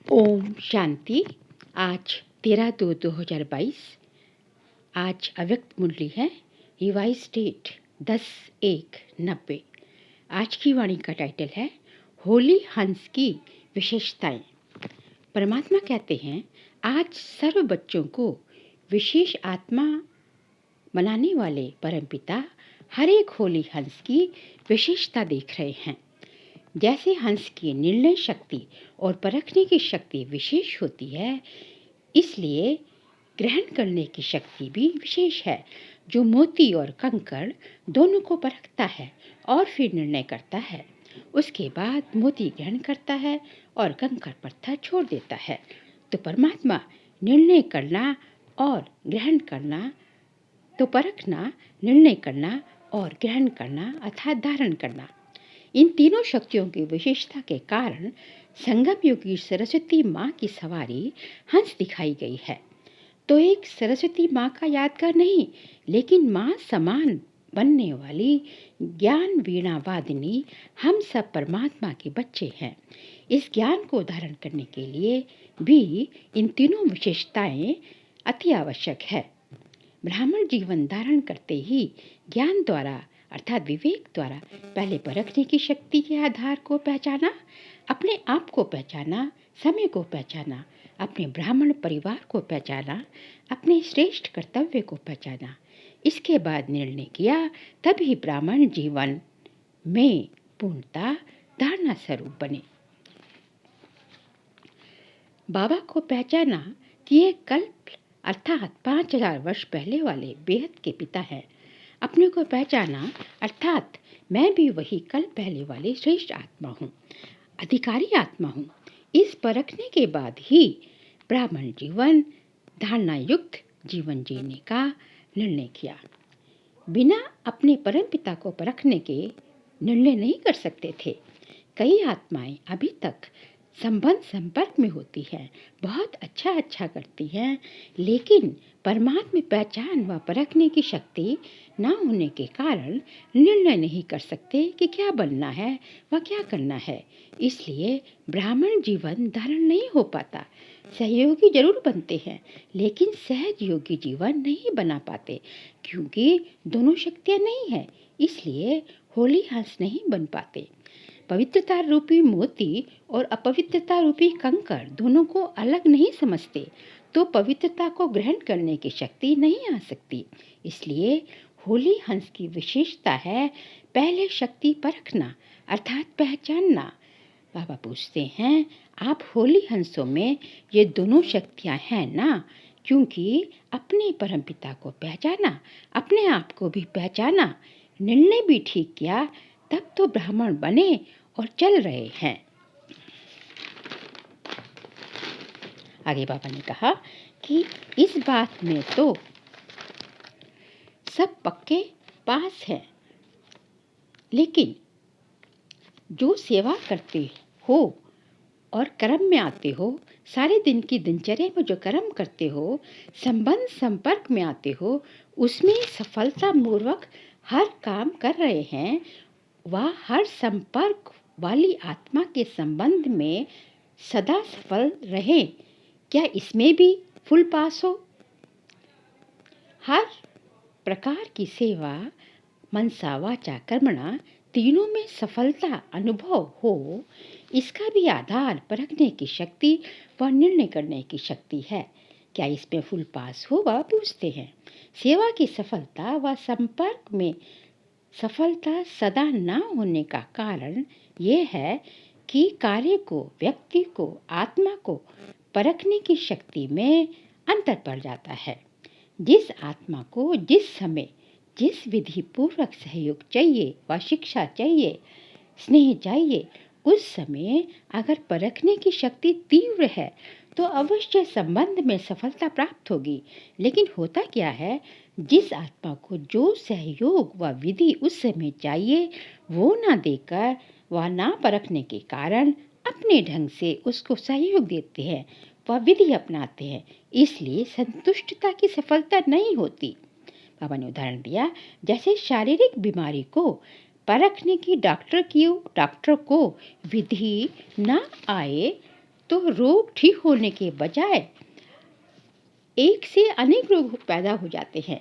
ओम शांति। आज 13/2/2022। आज अव्यक्त मुरली है। Revise date 10/1/90। आज की वाणी का टाइटल है होली हंस की विशेषताएं। परमात्मा कहते हैं, आज सर्व बच्चों को विशेष आत्मा बनाने वाले परमपिता हर एक होली हंस की विशेषता देख रहे हैं। जैसे हंस की निर्णय शक्ति और परखने की शक्ति विशेष होती है, इसलिए ग्रहण करने की शक्ति भी विशेष है, जो मोती और कंकड़ दोनों को परखता है और फिर निर्णय करता है। उसके बाद मोती ग्रहण करता है और कंकड़ पत्थर छोड़ देता है। तो परमात्मा निर्णय करना और ग्रहण करना, तो परखना, निर्णय करना और ग्रहण करना अर्थात धारण करना, इन तीनों शक्तियों की विशेषता के कारण संगम युगी सरस्वती माँ की सवारी हंस दिखाई गई है। तो एक सरस्वती माँ का यादगार नहीं, लेकिन माँ समान बनने वाली ज्ञान वीणा वादिनी हम सब परमात्मा के बच्चे हैं। इस ज्ञान को धारण करने के लिए भी इन तीनों विशेषताएं अति आवश्यक है। ब्राह्मण जीवन धारण करते ही ज्ञान द्वारा अर्थात विवेक द्वारा पहले परखने की शक्ति के आधार को पहचाना, अपने आप को पहचाना, समय को पहचाना, अपने ब्राह्मण परिवार को पहचाना, अपने श्रेष्ठ कर्तव्य को पहचाना। इसके बाद निर्णय किया, तभी ब्राह्मण जीवन में पूर्णता धारणा स्वरूप बने। बाबा को पहचाना कि ये कल्प अर्थात 5000 वर्ष पहले वाले बेहद के पिता हैं। अपने को पहचाना अर्थात मैं भी वही कल पहले वाले श्रेष्ठ आत्मा हूँ, अधिकारी आत्मा हूँ। इस परखने के बाद ही ब्राह्मण जीवन धारणा युक्त जीवन जीने का निर्णय किया। बिना अपने परमपिता को परखने के निर्णय नहीं कर सकते थे। कई आत्माएं अभी तक संपर्क में होती हैं, बहुत अच्छा करती हैं, लेकिन परमात्मा पहचान व परखने की शक्ति न होने के कारण निर्णय नहीं कर सकते कि क्या बनना है व क्या करना है। इसलिए ब्राह्मण जीवन धारण नहीं हो पाता। सहयोगी जरूर बनते हैं, लेकिन सहज योगी जीवन नहीं बना पाते, क्योंकि दोनों शक्तियाँ नहीं है। इसलिए होली हंस नहीं बन पाते। पवित्रता रूपी मोती और अपवित्रता रूपी कंकड़ दोनों को अलग नहीं समझते, तो पवित्रता को ग्रहण करने की शक्ति नहीं आ सकती। इसलिए होली हंस की विशेषता है पहले शक्ति परखना अर्थात पहचानना। बाबा पूछते हैं, आप होली हंसों में ये दोनों शक्तियां हैं ना? क्योंकि अपने परमपिता को पहचाना, अपने आप को भी पहचाना, निर्णय भी ठीक किया, तब तो ब्राह्मण बने और चल रहे हैं। आगे बाबा ने कहा कि इस बात में तो सब पक्के पास हैं, लेकिन जो सेवा करते हो और कर्म में आते हो, सारे दिन की दिनचर्या में जो कर्म करते हो, संबंध संपर्क में आते हो, उसमें सफलता पूर्वक हर काम कर रहे हैं, वह हर संपर्क वाली आत्मा के संबंध में सदा सफल रहे, क्या इसमें भी फुल पास हो? हर प्रकार की सेवा मनसा वाचा कर्मणा तीनों में सफलता अनुभव हो, इसका भी आधार परखने की शक्ति व निर्णय करने की शक्ति है। क्या इसमें फुल पास हो? वह पूछते हैं। सेवा की सफलता व संपर्क में सफलता सदा न होने का कारण ये है कि कार्य को, व्यक्ति को, आत्मा को परखने की शक्ति में अंतर पड़ जाता है। जिस आत्मा को जिस समय जिस विधि पूर्वक सहयोग चाहिए व शिक्षा चाहिए, स्नेह चाहिए, उस समय अगर परखने की शक्ति तीव्र है तो अवश्य संबंध में सफलता प्राप्त होगी। लेकिन होता क्या है, जिस आत्मा को जो सहयोग व विधि उस समय चाहिए वो ना देकर व ना परखने के कारण अपने ढंग से उसको सहयोग देते हैं व विधि अपनाते हैं, इसलिए संतुष्टता की सफलता नहीं होती। बाबा ने उदाहरण दिया, जैसे शारीरिक बीमारी को परखने की डॉक्टर को विधि न आए तो रोग ठीक होने के बजाय एक से अनेक रोग पैदा हो जाते हैं।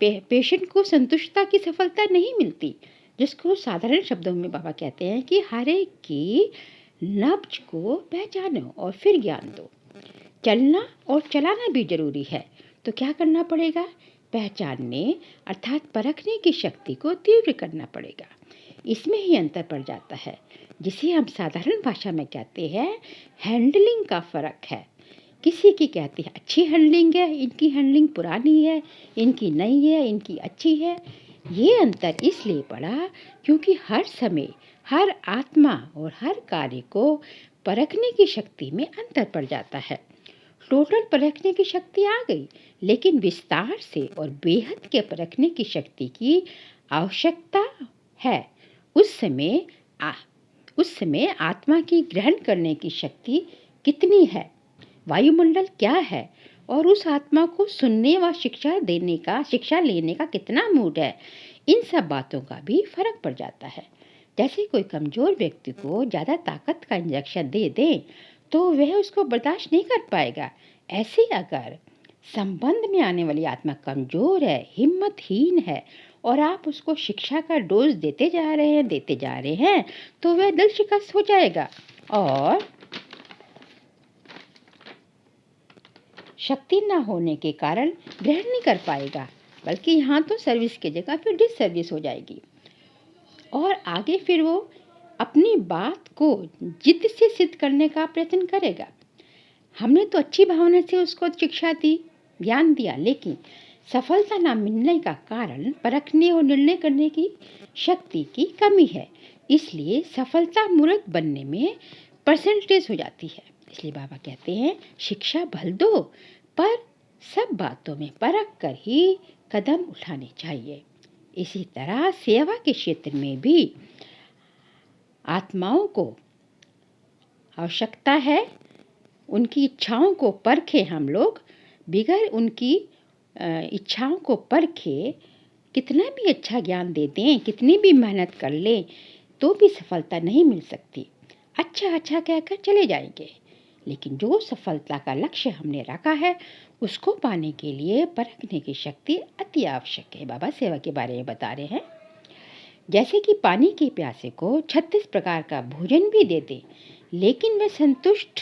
पेशेंट को संतुष्टता की सफलता नहीं मिलती, जिसको साधारण शब्दों में बाबा कहते हैं कि हर एक की नब्ज को पहचानो और फिर ज्ञान दो। चलना और चलाना भी जरूरी है, तो क्या करना पड़ेगा? पहचानने अर्थात परखने की शक्ति को तीव्र करना पड़ेगा। इसमें ही अंतर पड़ जाता है, जिसे हम साधारण भाषा में कहते हैं हैंडलिंग का फर्क है। किसी की कहती है अच्छी हैंडलिंग है, इनकी हैंडलिंग पुरानी है, इनकी नई है, इनकी अच्छी है। ये अंतर इसलिए पड़ा क्योंकि हर समय, हर आत्मा और हर कार्य को परखने की शक्ति में अंतर पड़ जाता है। टोटल परखने की शक्ति आ गई, लेकिन विस्तार से और बेहद के परखने की शक्ति की आवश्यकता है। उस समय आत्मा की ग्रहण करने की शक्ति कितनी है, वायुमंडल क्या है, और उस आत्मा को सुनने व शिक्षा लेने का कितना मूड है, इन सब बातों का भी फर्क पड़ जाता है। जैसे कोई कमजोर व्यक्ति को ज़्यादा ताकत का इंजेक्शन दे दें तो वह उसको बर्दाश्त नहीं कर पाएगा। ऐसे अगर संबंध में आने वाली आत्मा कमजोर है, हिम्मतहीन है, और आप उसको शिक्षा का डोज देते जा रहे हैं, तो वह दिल शिकस्त हो जाएगा और शक्ति न होने के कारण ग्रहण नहीं कर पाएगा, बल्कि यहाँ तो सर्विस की जगह फिर डिससर्विस हो जाएगी। और आगे फिर वो अपनी बात को जिद से सिद्ध करने का प्रयत्न करेगा। हमने तो अच्छी भावना से उसको शिक्षा दी, ज्ञान दिया, लेकिन सफलता न मिलने का कारण परखने और निर्णय करने की शक्ति की कमी है। इसलिए सफलता मूर्ख बनने में परसेंटेज हो जाती है। इसलिए बाबा कहते हैं शिक्षा भल दो, पर सब बातों में परख कर ही कदम उठाने चाहिए। इसी तरह सेवा के क्षेत्र में भी आत्माओं को आवश्यकता है, उनकी इच्छाओं को परखे। हम लोग बिगर उनकी इच्छाओं को परखे कितना भी अच्छा ज्ञान दे दें, कितनी भी मेहनत कर लें, तो भी सफलता नहीं मिल सकती। अच्छा कहकर चले जाएंगे, लेकिन जो सफलता का लक्ष्य हमने रखा है उसको पाने के लिए परखने की शक्ति अति आवश्यक है। बाबा सेवा के बारे में बता रहे हैं, जैसे कि पानी के प्यासे को 36 प्रकार का भोजन भी दे दे, लेकिन वह संतुष्ट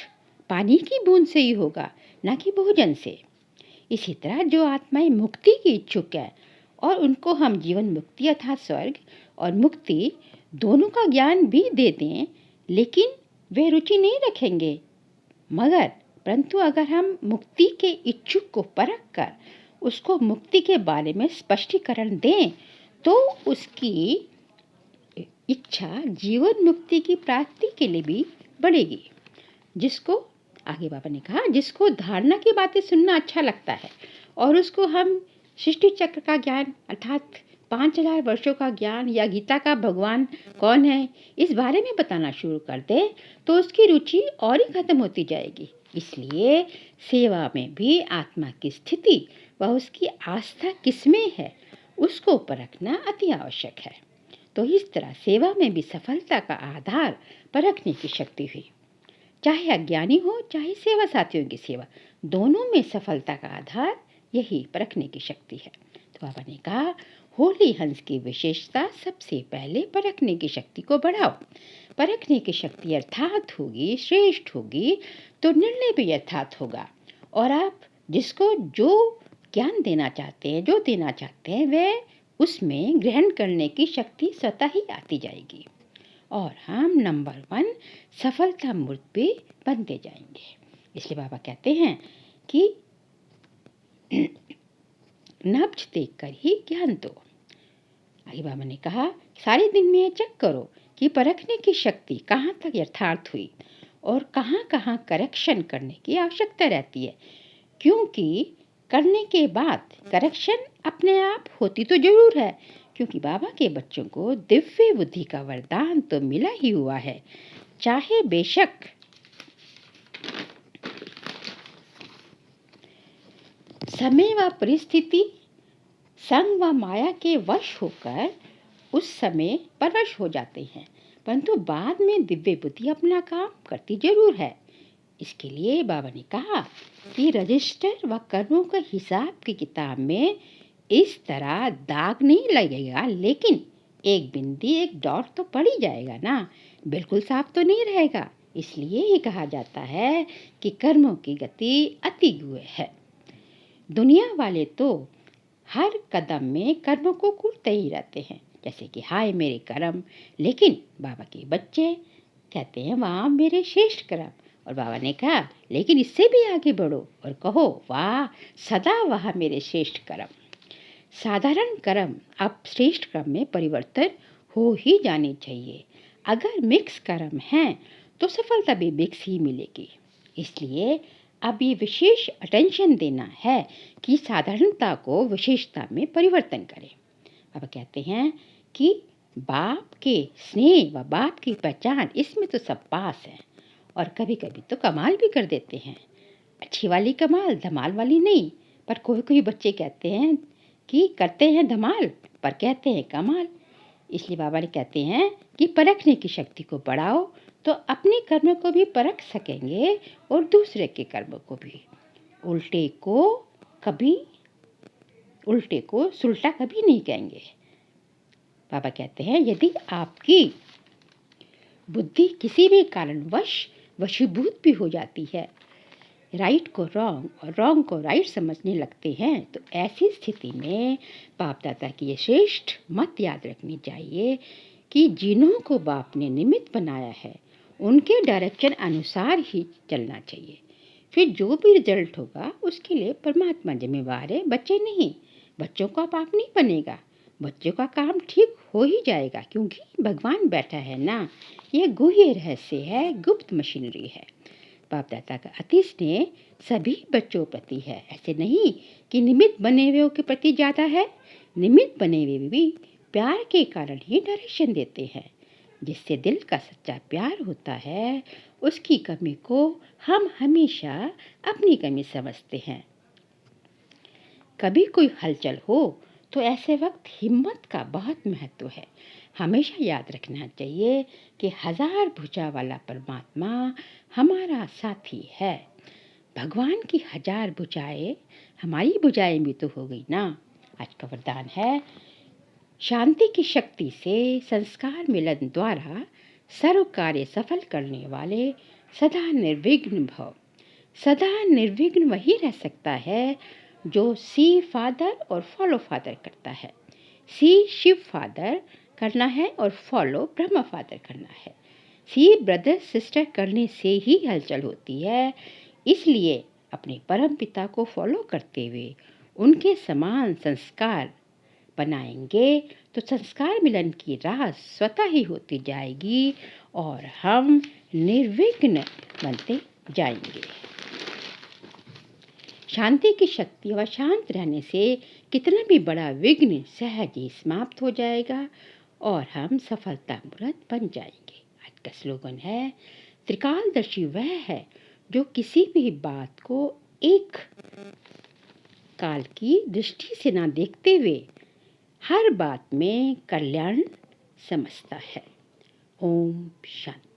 पानी की बूंद से ही होगा, न कि भोजन से। इसी तरह जो आत्माएं मुक्ति की इच्छुक है और उनको हम जीवन मुक्ति अर्थात स्वर्ग और मुक्ति दोनों का ज्ञान भी दे दें, लेकिन वे रुचि नहीं रखेंगे। परंतु अगर हम मुक्ति के इच्छुक को परख कर उसको मुक्ति के बारे में स्पष्टीकरण दें, तो उसकी इच्छा जीवन मुक्ति की प्राप्ति के लिए भी बढ़ेगी। जिसको आगे बाबा ने कहा, जिसको धारणा की बातें सुनना अच्छा लगता है और उसको हम सृष्टि चक्र का ज्ञान अर्थात 5000 वर्षों का ज्ञान या गीता का भगवान कौन है इस बारे में बताना शुरू कर दे, तो उसकी रुचि और ही खत्म होती जाएगी। इसलिए सेवा में भी आत्मा की स्थिति व उसकी आस्था किसमें है उसको परखना अति आवश्यक है। तो इस तरह सेवा में भी सफलता का आधार परखने की शक्ति हुई। चाहे अज्ञानी हो चाहे सेवा साथियों की सेवा, दोनों में सफलता का आधार यही परखने की शक्ति है। तो बाबा ने कहा, होली हंस की विशेषता सबसे पहले परखने की शक्ति को बढ़ाओ। परखने की शक्ति अर्थात होगी, श्रेष्ठ होगी, तो निर्णय भी अर्थात होगा, और आप जिसको जो ज्ञान देना चाहते हैं, जो देना चाहते हैं, वह उसमें ग्रहण करने की शक्ति स्वतः ही आती जाएगी और हम नंबर 1 सफलता मूर्त भी बनते जाएंगे। इसलिए बाबा कहते हैं कि नब्ज देखकर ही ज्ञान दो। आगे बाबा ने कहा, सारे दिन में चेक करो कि परखने की शक्ति कहाँ तक यथार्थ हुई और कहाँ कहाँ करेक्शन करने की आवश्यकता रहती है, क्योंकि करने के बाद करेक्शन अपने आप होती तो जरूर है, क्योंकि बाबा के बच्चों को दिव्य बुद्धि का वरदान तो मिला ही हुआ है। चाहे बेशक समय व परिस्थिति संग व माया के वश होकर उस समय परवश हो जाते हैं, परंतु बाद में दिव्य बुद्धि अपना काम करती जरूर है। इसके लिए बाबा ने कहा कि रजिस्टर व कर्मों के हिसाब की किताब में इस तरह दाग नहीं लगेगा, लेकिन एक बिंदी एक डॉट तो पड़ ही जाएगा ना, बिल्कुल साफ तो नहीं रहेगा। इसलिए ये कहा जाता है कि कर्मों की गति अति गुह है। दुनिया वाले तो हर कदम में कर्मों को कूटते ही रहते हैं, जैसे कि हाय मेरे कर्म, लेकिन बाबा के बच्चे कहते हैं वाह मेरे श्रेष्ठ कर्म। और बाबा ने कहा लेकिन इससे भी आगे बढ़ो और कहो वाह सदा वाह मेरे श्रेष्ठ कर्म। साधारण कर्म अब श्रेष्ठ कर्म में परिवर्तन हो ही जानी चाहिए। अगर मिक्स कर्म हैं तो सफलता भी मिक्स ही मिलेगी। इसलिए अब ये विशेष अटेंशन देना है कि साधारणता को विशेषता में परिवर्तन करें। अब कहते हैं कि बाप के स्नेह व बाप की पहचान इसमें तो सब पास है, और कभी कभी तो कमाल भी कर देते हैं। अच्छी वाली कमाल, धमाल वाली नहीं। पर कोई कोई बच्चे कहते हैं कि करते हैं धमाल पर कहते हैं कमाल। इसलिए बाबा ने कहते हैं कि परखने की शक्ति को बढ़ाओ तो अपने कर्म को भी परख सकेंगे और दूसरे के कर्म को भी। उल्टे को सुलटा कभी नहीं कहेंगे। बाबा कहते हैं यदि आपकी बुद्धि किसी भी कारणवश वशीभूत भी हो जाती है, राइट को रॉन्ग और रॉन्ग को राइट समझने लगते हैं, तो ऐसी स्थिति में बाप दादा की ये श्रेष्ठ मत याद रखनी चाहिए कि जिन्हों को बाप ने निमित्त बनाया है उनके डायरेक्शन अनुसार ही चलना चाहिए। फिर जो भी रिजल्ट होगा उसके लिए परमात्मा जिम्मेवार है, बच्चे नहीं। बच्चों का पाप नहीं बनेगा, बच्चों का काम ठीक हो ही जाएगा, क्योंकि भगवान बैठा है ना। यह गुह्य रहस्य है, गुप्त मशीनरी है। बाप दादा का अति स्नेह सभी बच्चों प्रति है। ऐसे नहीं कि निमित्त बने हुए के प्रति ज़्यादा है। निमित्त बने हुए भी प्यार के कारण ही डायरेक्शन देते हैं। जिससे दिल का सच्चा प्यार होता है उसकी कमी को हम हमेशा अपनी कमी समझते हैं। कभी कोई हलचल हो तो ऐसे वक्त हिम्मत का बहुत महत्व है। हमेशा याद रखना चाहिए कि 1000 भुजा वाला परमात्मा हमारा साथी है। भगवान की 1000 भुजाएं हमारी भुजाएं भी तो हो गई ना। आज का वरदान है शांति की शक्ति से संस्कार मिलन द्वारा सर्व कार्य सफल करने वाले सदा निर्विघ्न भव। सदा निर्विघ्न वही रह सकता है जो सी फादर और फॉलो फादर करता है। सी शिव फादर करना है और फॉलो ब्रह्मा फादर करना है। सी ब्रदर सिस्टर करने से ही हलचल होती है। इसलिए अपने परम पिता को फॉलो करते हुए उनके समान संस्कार बनाएंगे तो संस्कार मिलन की राह स्वतः ही होती जाएगी और हम निर्विघ्न बनते जाएंगे। शांति की शक्ति व शांत रहने से कितना भी बड़ा विघ्न सहज ही समाप्त हो जाएगा और हम सफलता मूर्त बन जाएंगे। आज का स्लोगन है त्रिकालदर्शी वह है जो किसी भी बात को एक काल की दृष्टि से ना देखते हुए हर बात में कल्याण समझता है। ओम शांति।